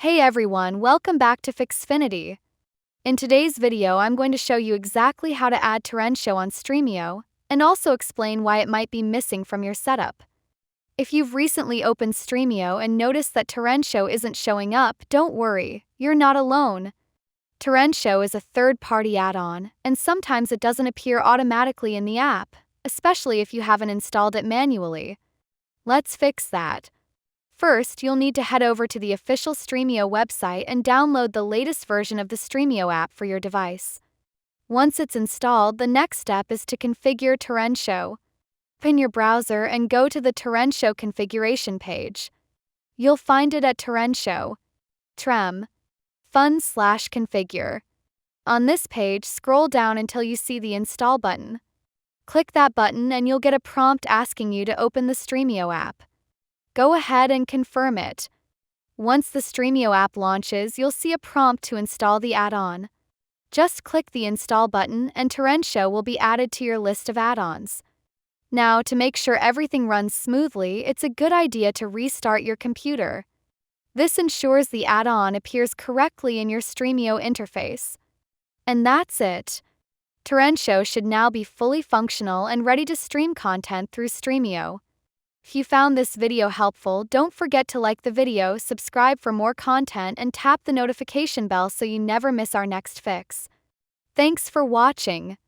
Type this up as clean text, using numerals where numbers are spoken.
Hey everyone, welcome back to Finity. In today's video, I'm going to show you exactly how to add torrentio on Stremio, and also explain why it might be missing from your setup. If you've recently opened Stremio and noticed that torrentio isn't showing up, don't worry, you're not alone. Torrentio is a third-party add-on, and sometimes it doesn't appear automatically in the app, especially if you haven't installed it manually. Let's fix that. First, you'll need to head over to the official Stremio website and download the latest version of the Stremio app for your device. Once it's installed, the next step is to configure torrentio. Open your browser and go to the torrentio configuration page. You'll find it at torrentio.strem.fun/configure. On this page, scroll down until you see the Install button. Click that button and you'll get a prompt asking you to open the Stremio app. Go ahead and confirm it. Once the Stremio app launches, you'll see a prompt to install the add-on. Just click the Install button and torrentio will be added to your list of add-ons. Now, to make sure everything runs smoothly, it's a good idea to restart your computer. This ensures the add-on appears correctly in your Stremio interface. And that's it. Torrentio should now be fully functional and ready to stream content through Stremio. If you found this video helpful, don't forget to like the video, subscribe for more content, and tap the notification bell so you never miss our next fix. Thanks for watching.